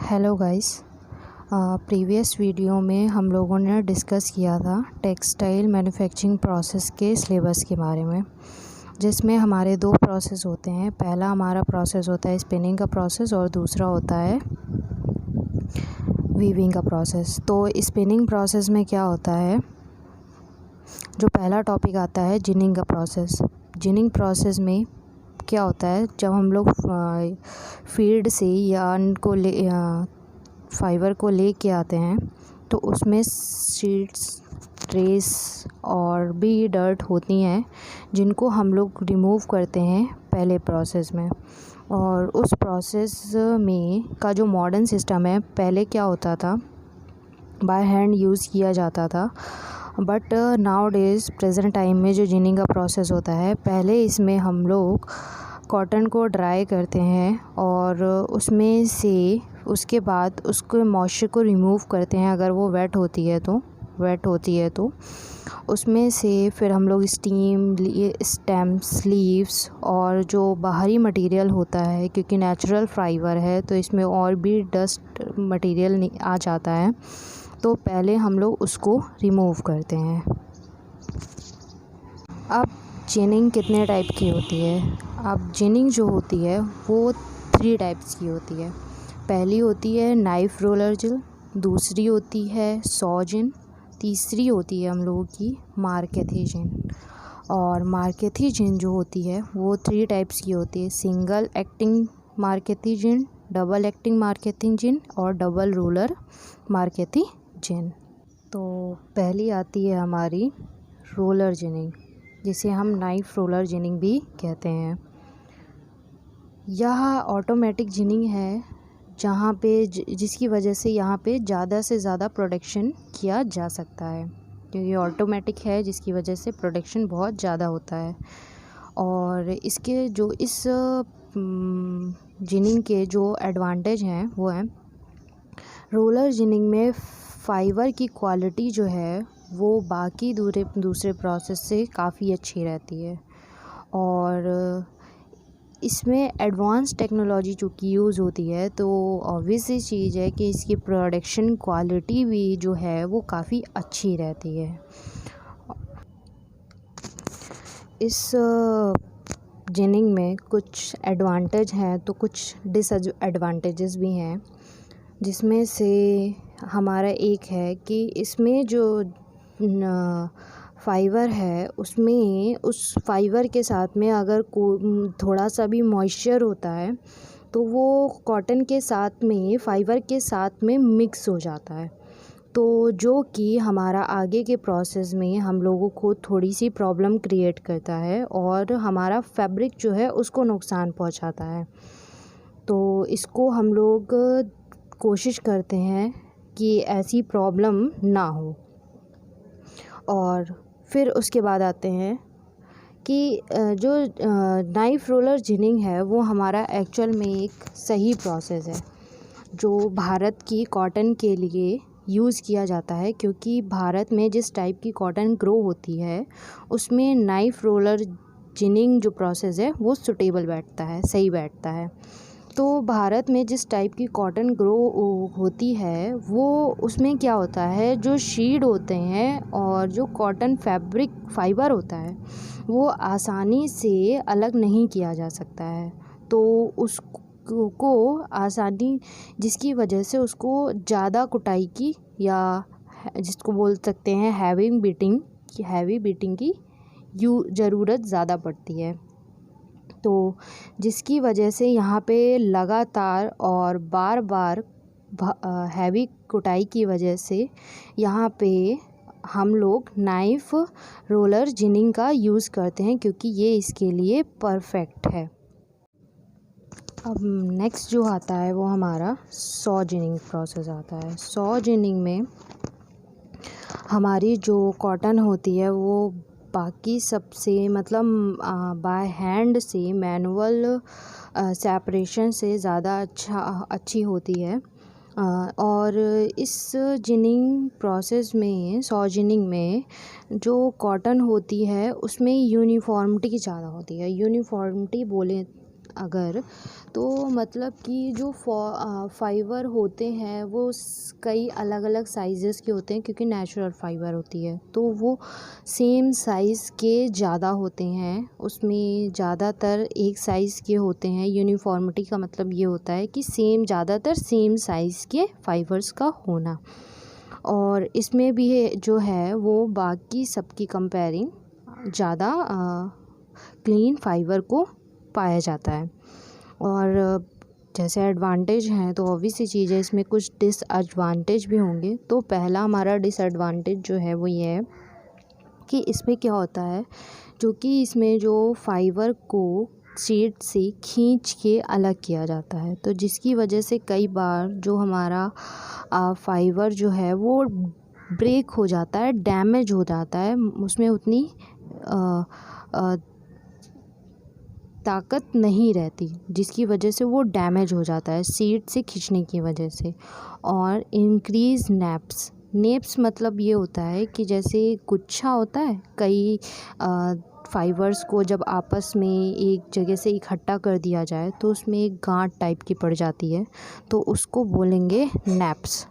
Hello guys. Previous video में हम लोगों ने डिस्कस किया था टेक्सटाइल मैन्युफैक्चरिंग प्रोसेस के सिलेबस के बारे में, जिसमें हमारे दो प्रोसेस होते हैं। पहला हमारा प्रोसेस होता है स्पिनिंग का प्रोसेस और दूसरा होता है वीविंग का प्रोसेस। तो स्पिनिंग प्रोसेस में क्या होता है, जो पहला टॉपिक आता है जिनिंग का प्रोसेस। जिनिंग प्रोसेस में क्या होता है, जब हम लोग फील्ड से यार्न को फाइबर को ले के आते हैं तो उसमें शीट्स, ट्रेस और भी डर्ट होती हैं जिनको हम लोग रिमूव करते हैं पहले प्रोसेस में। और उस प्रोसेस में का जो मॉडर्न सिस्टम है, पहले क्या होता था, बाय हैंड यूज़ किया जाता था। But now days present time में जो जिनिंग का प्रोसेस होता है, पहले इसमें हम लोग कॉटन को ड्राई करते हैं और उसमें से उसके बाद उसके मॉइस्चर को रिमूव करते हैं। अगर वो वेट होती है तो उसमें से फिर हम लोग स्टेम, स्लीव्स और जो बाहरी मटेरियल होता है, क्योंकि नेचुरल फाइबर है तो इसमें और भी डस्ट मटेरियल आ जाता है, तो पहले हम लोग उसको रिमूव करते हैं। अब जिनिंग कितने टाइप की होती है? अब जिनिंग जो होती है वो 3 टाइप्स की होती है। पहली होती है नाइफ रोलर जिल, दूसरी होती है सॉ जिन, तीसरी होती है हम लोगों की मार्केथी जिन। और मार्केथी जिन जो होती है वो 3 टाइप्स की होती है, सिंगल एक्टिंग मार्केथी जिन, डबल एक्टिंग मार्केथी जिन और डबल रोलर मार्केथी जिन। तो पहली आती है हमारी रोलर जिनिंग, जिसे हम नाइफ रोलर जिनिंग भी कहते हैं। यह ऑटोमेटिक जिनिंग है जहाँ पे जिसकी वजह से यहाँ पे ज़्यादा से ज़्यादा प्रोडक्शन किया जा सकता है, क्योंकि ऑटोमेटिक है जिसकी वजह से प्रोडक्शन बहुत ज़्यादा होता है। और इसके जो इस जिनिंग के जो एडवांटेज हैं वो हैं, रोलर जिनिंग में फाइबर की क्वालिटी जो है वो बाकी दूसरे प्रोसेस से काफ़ी अच्छी रहती है। और इसमें एडवांस टेक्नोलॉजी जो की यूज़ होती है, तो ऑब्वियस सी चीज़ है कि इसकी प्रोडक्शन क्वालिटी भी जो है वो काफ़ी अच्छी रहती है। इस जिनिंग में कुछ एडवांटेज हैं तो कुछ डिसएडवांटेजेस भी हैं, जिसमें से हमारा एक है कि इसमें जो फाइबर है उसमें उस फाइबर के साथ में अगर थोड़ा सा भी मॉइस्चर होता है तो वो कॉटन के साथ में, फाइबर के साथ में मिक्स हो जाता है, तो जो कि हमारा आगे के प्रोसेस में हम लोगों को थोड़ी सी प्रॉब्लम क्रिएट करता है और हमारा फैब्रिक जो है उसको नुकसान पहुंचाता है। तो इसको हम लोग कोशिश करते हैं कि ऐसी प्रॉब्लम ना हो। और फिर उसके बाद आते हैं कि जो नाइफ रोलर जिनिंग है वो हमारा एक्चुअल में एक सही प्रोसेस है जो भारत की कॉटन के लिए यूज़ किया जाता है, क्योंकि भारत में जिस टाइप की कॉटन ग्रो होती है उसमें नाइफ रोलर जिनिंग जो प्रोसेस है वो सुटेबल बैठता है, सही बैठता है। तो भारत में जिस टाइप की कॉटन ग्रो होती है वो उसमें क्या होता है, जो शीड होते हैं और जो कॉटन फाइबर होता है वो आसानी से अलग नहीं किया जा सकता है। तो उसको आसानी, जिसकी वजह से उसको ज़्यादा कुटाई की या जिसको बोल सकते हैं हैवी बीटिंग की ज़रूरत ज़्यादा पड़ती है। तो जिसकी वजह से यहाँ पे लगातार और बार बार हैवी कुटाई की वजह से यहाँ पे हम लोग नाइफ रोलर जिनिंग का यूज़ करते हैं, क्योंकि ये इसके लिए परफेक्ट है। अब नेक्स्ट जो आता है वो हमारा सॉ जिनिंग प्रोसेस आता है। सॉ जिनिंग में हमारी जो कॉटन होती है वो बाकी सबसे मतलब बाय हैंड से मैनुअल सेपरेशन से ज़्यादा अच्छी होती है। और इस जिनिंग प्रोसेस में, सॉ जिनिंग में जो कॉटन होती है उसमें यूनिफॉर्मिटी ज़्यादा होती है। यूनिफॉर्मिटी बोले अगर, तो मतलब कि जो फाइबर होते हैं वो कई अलग अलग साइज़ेस के होते हैं, क्योंकि नेचुरल फाइबर होती है तो वो सेम साइज़ के ज़्यादा होते हैं, उसमें ज़्यादातर एक साइज़ के होते हैं। यूनिफॉर्मिटी का मतलब ये होता है कि ज़्यादातर सेम साइज़ के फाइबर्स का होना, और इसमें भी जो है वो बाकी सबकी कंपेयरिंग ज़्यादा क्लीन फाइबर को पाया जाता है। और जैसे एडवांटेज हैं तो ऑब्वियस सी चीज़ है, इसमें कुछ डिसएडवांटेज भी होंगे। तो पहला हमारा डिसएडवांटेज जो है वो ये है कि इसमें क्या होता है, जो कि इसमें जो फाइबर को शीट से खींच के अलग किया जाता है, तो जिसकी वजह से कई बार जो हमारा फाइबर जो है वो ब्रेक हो जाता है, डैमेज हो जाता है, उसमें उतनी ताकत नहीं रहती, जिसकी वजह से वो डैमेज हो जाता है शीट से खींचने की वजह से। और इंक्रीज़ नेप्स मतलब ये होता है कि जैसे गुच्छा होता है, कई फाइबर्स को जब आपस में एक जगह से इकट्ठा कर दिया जाए तो उसमें एक गांठ टाइप की पड़ जाती है, तो उसको बोलेंगे नैप्स।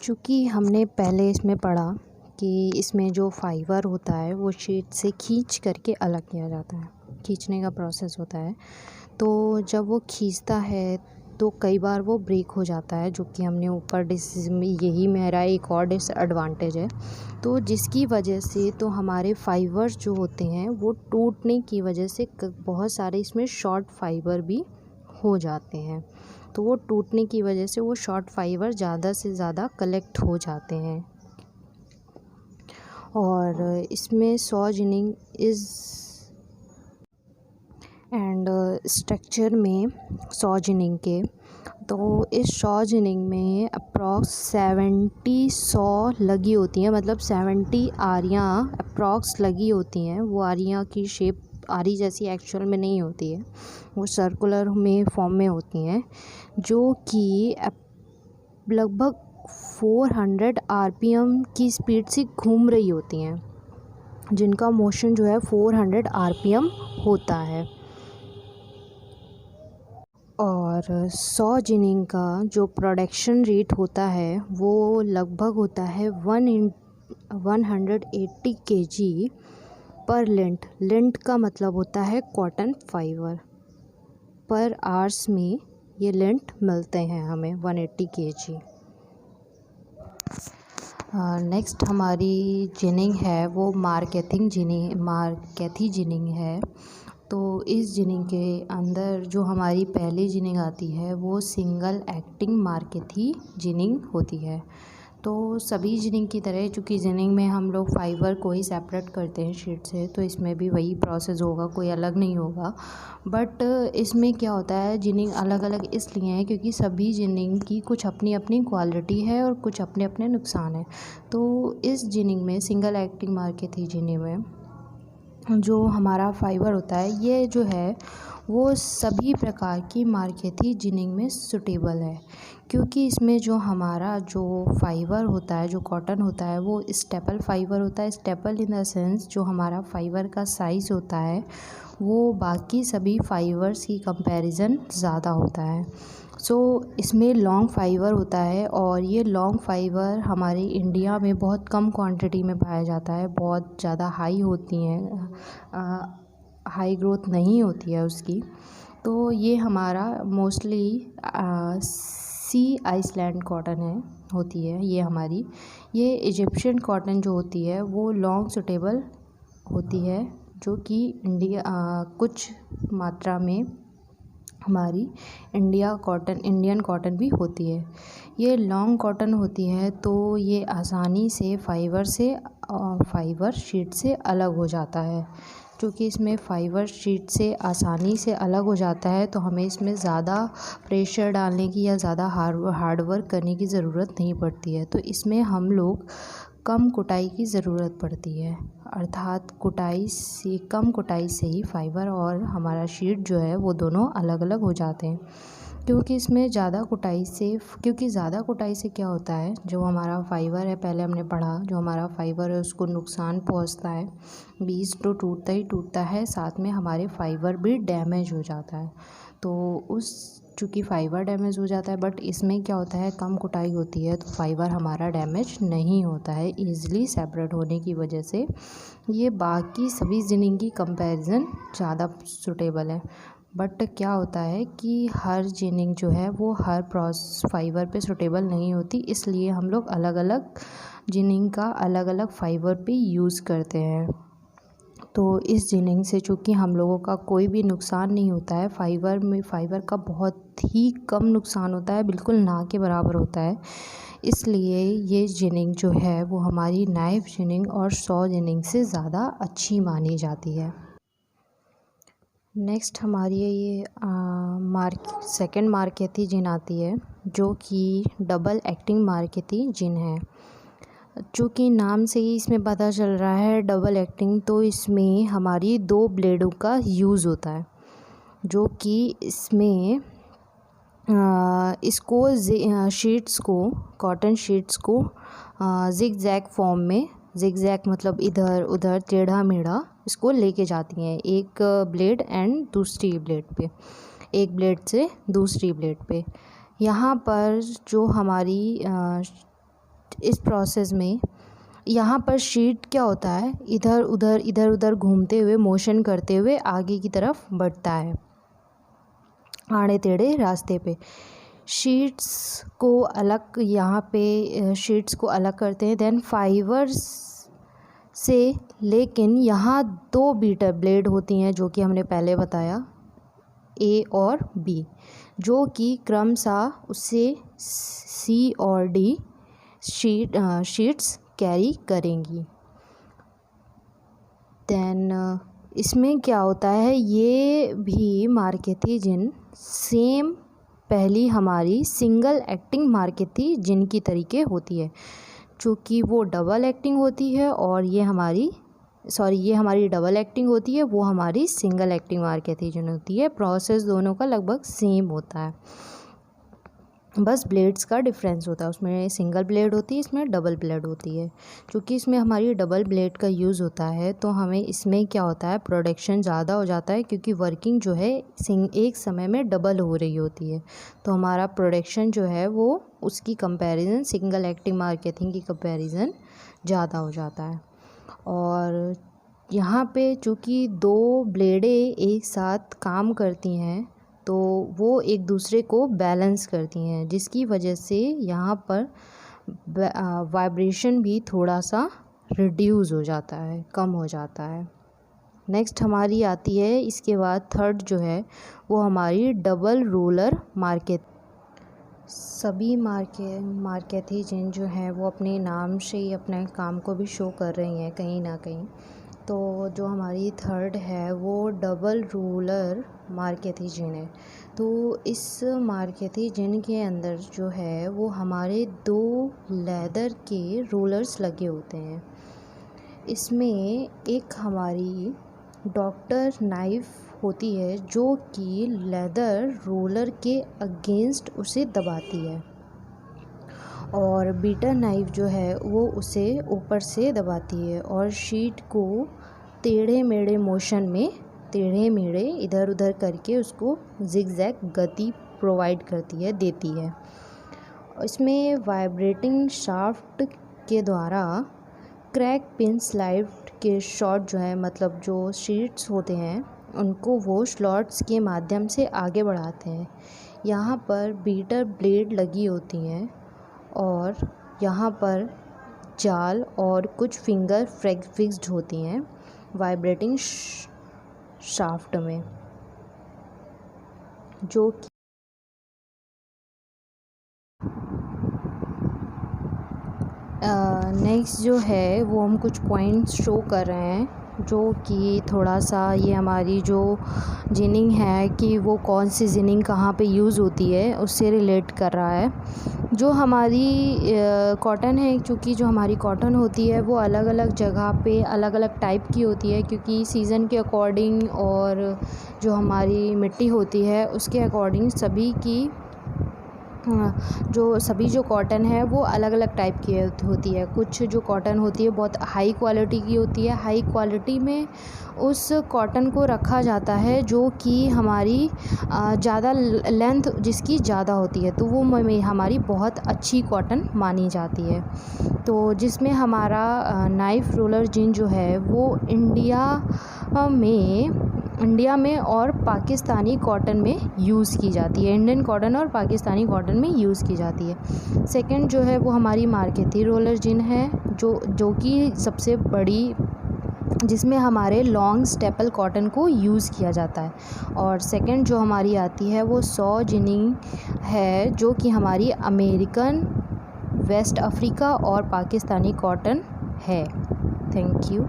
चूँकि हमने पहले इसमें पढ़ा कि इसमें जो फाइबर होता है वो शीट से खींच करके अलग किया जाता है, खींचने का प्रोसेस होता है। तो जब वो खींचता है तो कई बार वो ब्रेक हो जाता है, जो कि हमने ऊपर यही मेरा एक और डिसएडवांटेज है। तो जिसकी वजह से तो हमारे फाइबर्स जो होते हैं वो टूटने की वजह से बहुत सारे इसमें शॉर्ट फाइबर भी हो जाते हैं, तो वो टूटने की वजह से वो शॉर्ट फाइबर ज़्यादा से ज़्यादा कलेक्ट हो जाते हैं। और इसमें सॉजिनिंग एंड स्ट्रक्चर में सॉजिनिंग के, तो इस सॉजिनिंग में अप्रॉक्स 100 लगी होती हैं, मतलब 70 आरियाँ अप्रॉक्स लगी होती हैं। वो आरियाँ की शेप आरी जैसी एक्चुअल में नहीं होती है, वो सर्कुलर में फॉर्म में होती हैं, जो कि लगभग 400 आरपीएम की स्पीड से घूम रही होती हैं, जिनका मोशन जो है 400 आरपीएम होता है। और सॉजिनिंग का जो प्रोडक्शन रेट होता है वो लगभग होता है 180 kg पर लेंथ का मतलब होता है कॉटन फाइबर पर आवर्स में ये लेंथ मिलते हैं हमें 180 kg। नेक्स्ट हमारी जिनिंग है वो मारकैथी जिनिंग है। तो इस जिनिंग के अंदर जो हमारी पहली जिनिंग आती है वो सिंगल एक्टिंग मारकैथी जिनिंग होती है। तो सभी जिनिंग की तरह, चूँकि जिनिंग में हम लोग फाइबर को ही सेपरेट करते हैं शीट से, तो इसमें भी वही प्रोसेस होगा, कोई अलग नहीं होगा। बट इसमें क्या होता है, जिनिंग अलग अलग इसलिए है क्योंकि सभी जिनिंग की कुछ अपनी अपनी क्वालिटी है और कुछ अपने अपने नुकसान है। तो इस जिनिंग में, सिंगल एक्टिंग मारकैथी जिनिंग में, जो हमारा फाइबर होता है ये जो है वो सभी प्रकार की मारकैथी जिनिंग में सूटेबल है, क्योंकि इसमें जो हमारा जो फाइबर होता है, जो कॉटन होता है, वो स्टेपल फाइबर होता है। स्टेपल इन द सेंस जो हमारा फाइबर का साइज़ होता है वो बाकी सभी फाइबर्स की कंपैरिजन ज़्यादा होता है। इसमें लॉन्ग फाइबर होता है, और ये लॉन्ग फाइबर हमारे इंडिया में बहुत कम क्वांटिटी में पाया जाता है, बहुत ज़्यादा हाई होती हैं, हाई ग्रोथ नहीं होती है उसकी। तो ये हमारा मोस्टली सी आइसलैंड कॉटन होती है ये इजिप्शियन कॉटन जो होती है वो लॉन्ग सूटेबल होती है, जो कि कुछ मात्रा में हमारी इंडियन कॉटन भी होती है। ये लॉन्ग कॉटन होती है, तो ये आसानी से फाइबर शीट से अलग हो जाता है। क्योंकि इसमें फाइबर शीट से आसानी से अलग हो जाता है, तो हमें इसमें ज़्यादा प्रेशर डालने की या ज़्यादा हार्ड वर्क करने की ज़रूरत नहीं पड़ती है। तो इसमें हम लोग कम कुटाई की ज़रूरत पड़ती है, अर्थात कम कुटाई से ही फाइबर और हमारा शीट जो है वो दोनों अलग अलग हो जाते हैं। क्योंकि इसमें ज़्यादा कुटाई से क्या होता है, जो हमारा फाइबर है, पहले हमने पढ़ा, जो हमारा फाइबर है उसको नुकसान पहुंचता है। बीज तो टूटता ही टूटता है, साथ में हमारे फाइबर भी डैमेज हो जाता है। तो चूँकि फ़ाइबर डैमेज हो जाता है, बट इसमें क्या होता है, कम कुटाई होती है तो फाइबर हमारा डैमेज नहीं होता है ईज़िली सेपरेट होने की वजह से। ये बाकी सभी जिनिंग की कंपैरिजन ज़्यादा सूटेबल है। बट क्या होता है कि हर जिनिंग जो है वो हर फाइबर पे सूटेबल नहीं होती, इसलिए हम लोग अलग अलग जिनिंग का अलग अलग फाइबर पे यूज़ करते हैं। तो इस जिनिंग से चूँकि हम लोगों का कोई भी नुकसान नहीं होता है, फाइबर का बहुत ही कम नुकसान होता है, बिल्कुल ना के बराबर होता है, इसलिए ये जिनिंग जो है वो हमारी नाइफ जिनिंग और सॉ जिनिंग से ज़्यादा अच्छी मानी जाती है। नेक्स्ट हमारी ये सेकंड मार्केती जिन आती है, जो कि डबल एक्टिंग मार्केती जिन है। चूँकि नाम से ही इसमें पता चल रहा है डबल एक्टिंग, तो इसमें हमारी 2 ब्लेडों का यूज़ होता है, जो कि इसमें इसको शीट्स को, कॉटन शीट्स को ज़िग ज़ैग फॉर्म में, ज़िग ज़ैग मतलब इधर उधर टेढ़ा मेढ़ा, इसको लेके जाती हैं एक ब्लेड एंड दूसरी ब्लेड पे, एक ब्लेड से दूसरी ब्लेड पे। यहाँ पर जो हमारी इस प्रोसेस में यहाँ पर शीट क्या होता है, इधर उधर घूमते हुए, मोशन करते हुए आगे की तरफ बढ़ता है आड़े टेढ़े रास्ते पे। शीट्स को अलग करते हैं, देन फाइबर्स से, लेकिन यहाँ 2 बीटर ब्लेड होती हैं, जो कि हमने पहले बताया, ए और बी, जो कि क्रमशः उससे सी और डी शीट्स कैरी करेंगी। देन इसमें क्या होता है, ये भी मार्केती जिन सेम पहली हमारी सिंगल एक्टिंग मार्केती जिन की तरीके होती है, चूँकि वो डबल एक्टिंग होती है, और ये हमारी डबल एक्टिंग होती है, वो हमारी सिंगल एक्टिंग मार्केती जिन होती है। प्रोसेस दोनों का लगभग सेम होता है, बस ब्लेड्स का डिफरेंस होता है, उसमें सिंगल ब्लेड होती है, इसमें डबल ब्लेड होती है। क्योंकि इसमें हमारी डबल ब्लेड का यूज़ होता है, तो हमें इसमें क्या होता है, प्रोडक्शन ज़्यादा हो जाता है, क्योंकि वर्किंग जो है एक समय में डबल हो रही होती है, तो हमारा प्रोडक्शन जो है वो उसकी कंपैरिजन सिंगल एक्टिंग मार्केटिंग की कंपैरिजन ज़्यादा हो जाता है। और यहाँ पे चूँकि 2 ब्लेडें एक साथ काम करती हैं, तो वो एक दूसरे को बैलेंस करती हैं, जिसकी वजह से यहाँ पर वाइब्रेशन भी थोड़ा सा रिड्यूस हो जाता है, कम हो जाता है। नेक्स्ट हमारी आती है, इसके बाद थर्ड जो है वो हमारी डबल रोलर मार्केट। सभी मार्केटी जिन जो हैं वो अपने नाम से ही अपने काम को भी शो कर रही हैं कहीं ना कहीं। तो जो हमारी थर्ड है वो डबल रोलर मार्केटी जिन है। तो इस मार्केटी जिन के अंदर जो है वो हमारे 2 लेदर के रोलर्स लगे होते हैं। इसमें एक हमारी डॉक्टर नाइफ होती है, जो कि लेदर रोलर के अगेंस्ट उसे दबाती है, और बीटर नाइफ जो है वो उसे ऊपर से दबाती है, और शीट को टेढ़े मेढ़े मोशन में, टेढ़े मेढ़े इधर उधर करके उसको जिगजैग गति प्रोवाइड देती है। इसमें वाइब्रेटिंग शाफ्ट के द्वारा क्रैक पिन स्लाइड के शॉट जो है, मतलब जो शीट्स होते हैं उनको वो स्लॉट्स के माध्यम से आगे बढ़ाते हैं। यहाँ पर बीटर ब्लेड लगी होती हैं, और यहाँ पर जाल और कुछ फिंगर फिक्स्ड होती हैं वाइब्रेटिंग शाफ्ट में, जो नेक्स्ट जो है वो हम कुछ पॉइंट्स शो कर रहे हैं, जो कि थोड़ा सा ये हमारी जो जिनिंग है कि वो कौन सी जिनिंग कहाँ पे यूज़ होती है उससे रिलेट कर रहा है। जो हमारी कॉटन है, क्योंकि जो हमारी कॉटन होती है वो अलग अलग जगह पे अलग अलग टाइप की होती है, क्योंकि सीज़न के अकॉर्डिंग और जो हमारी मिट्टी होती है उसके अकॉर्डिंग सभी जो कॉटन है वो अलग अलग टाइप की होती है। कुछ जो कॉटन होती है बहुत हाई क्वालिटी की होती है, हाई क्वालिटी में उस कॉटन को रखा जाता है जो कि हमारी ज़्यादा लेंथ जिसकी ज़्यादा होती है, तो वो हमारी बहुत अच्छी कॉटन मानी जाती है। तो जिसमें हमारा नाइफ़ रोलर जीन जो है वो इंडिया में और पाकिस्तानी कॉटन में यूज़ की जाती है। इंडियन कॉटन और पाकिस्तानी कॉटन में यूज़ की जाती है। सेकंड जो है वो हमारी मार्केथी रोलर जिन है, जो कि सबसे बड़ी, जिसमें हमारे लॉन्ग स्टेपल कॉटन को यूज़ किया जाता है। और सेकंड जो हमारी आती है वो सौ जिनिंग है, जो कि हमारी अमेरिकन, वेस्ट अफ्रीका और पाकिस्तानी कॉटन है। Thank you.